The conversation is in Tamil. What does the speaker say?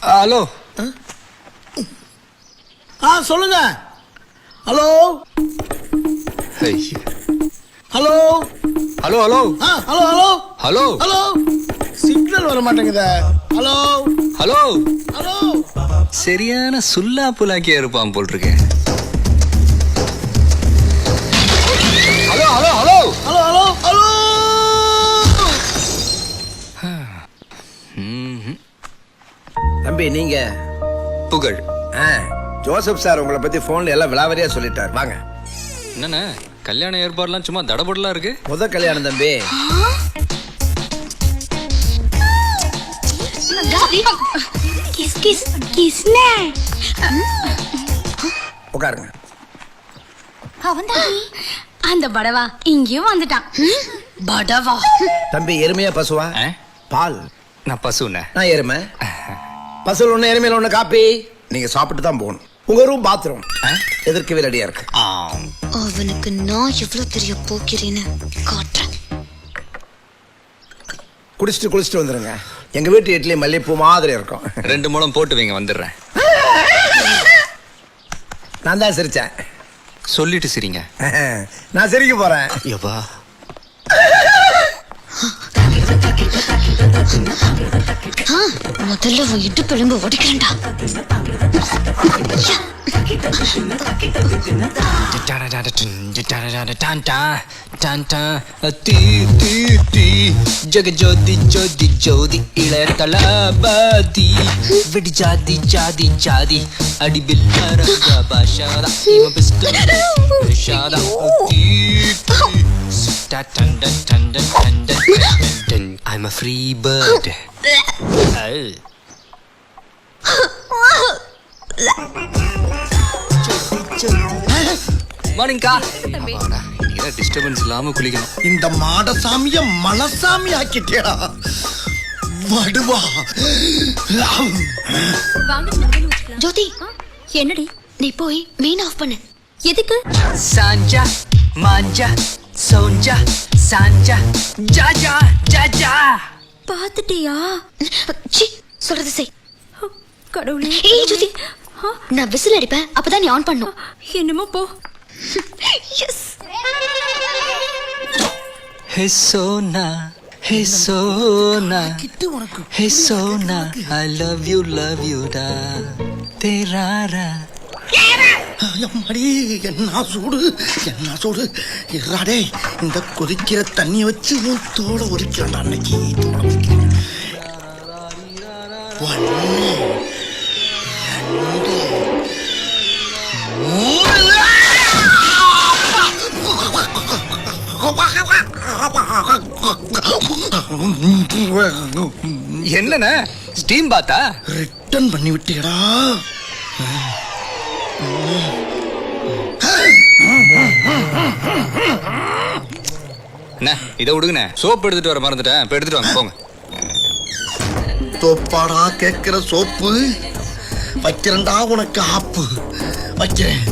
ஹலோ. சொல்லுங்க. Hello hello hello hello hello hello hello hello. Signal வர மாட்டேங்குதே. Hello hello. ஹலோ. சரியான சுல்லா புலாக்கியா இருப்பான் போல் இருக்கேன். Hello hello hello hello hello hello. தம்பி நீங்க புகழ். ஜோசப் சார் உங்களை பத்தி போன்ல எல்லாம் விலாவரியா சொல்லிட்டார். வாங்க. என்னண்ணே கல்யாண ஏற்பாடுலாம் சும்மா தடபடலாம் இருக்கு. முத கல்யாணம் தம்பி. உட்காருங்க. அந்த படவா இங்கேயும் வந்துட்டான். படவா தம்பி எருமையா பசுவா? பால். நான் பசுண்ணே. நான் எருமை. பசுல ஒண்ணு எருமையில ஒண்ணு காப்பி. நீங்க சாப்பிட்டு தான் போகணும். உங்க ரூம் பாத்ரூம் எதற்கவே ரெடியா இருக்கு. அவனுக்கு நான் எவ்வளவு பெரிய போக்கிறேன்னு காட்டுறேன். குடிச்சிட்டு வந்துருங்க. எங்க வீட்டு இட்லி மல்லிப்பூ மாதிரி இருக்கும். 2 முழம் போட்டு வைங்க, வந்துடுறேன். நான் தான் சிரிச்சேன். சொல்லிட்டு சிரிங்க. நான் சிரிக்க போறேன். யப்பா. முதல்ல இட்டு பிழம்பு உடைக்கிறேன்டா. ஜகஜோதி ஜோதி ஜோதி இளைய தளபதி வெடி ஜாதி ஜாதி ஜாதி அடி பில்லரங்க பாஷாதா இவன் பிஸ்டல் ஷாதா டன் டன் டன் டன் டன். I'm a free bird. மார்னிங்கா. நீங்க டிஸ்டர்பன்ஸ் இல்லாம குளிக்கணும். இந்த மாடசாமிய மனசாமி ஆக்கிட்டியா? வடுவா. ஜோதி என்னடி நீ போய் மெயின் ஆஃப் பண்ணு. எதுக்கு? சாஞ்சா மாஞ்சா சோஞ்சா சாஞ்சா ஜாஜா ஜாஜா. பாத்துட்டியா? சொல்றது செய். கடவுளே. ஏய் ஜோதி, நான் விசில் அடிப்பேன், அப்பதான் நீ ஆன் பண்ணும். என்னமோ போ. எஸ். ஹே சோனா ஹே சோனா ஹே சோனா ஐ லவ் யூ டா தேராரா. என்ன சூடு இறாடே. இந்த கொதிக்கிற தண்ணிய வச்சு தோட உரிக்கிறா. அன்னைக்கு என்னண்ணே ஸ்டீம் பாத்தா ரிட்டர்ன் பண்ணி விட்டீடா. என்ன இதை விடுங்கண்ணே. சோப்பு எடுத்துட்டு வர மறந்துட்டேன். இப்ப எடுத்துட்டு வாங்க போங்க. சோப்பாடா கேட்கிற சோப்பு வைக்கிறேன்டா உனக்கு ஆப்பு வைக்கிறேன்.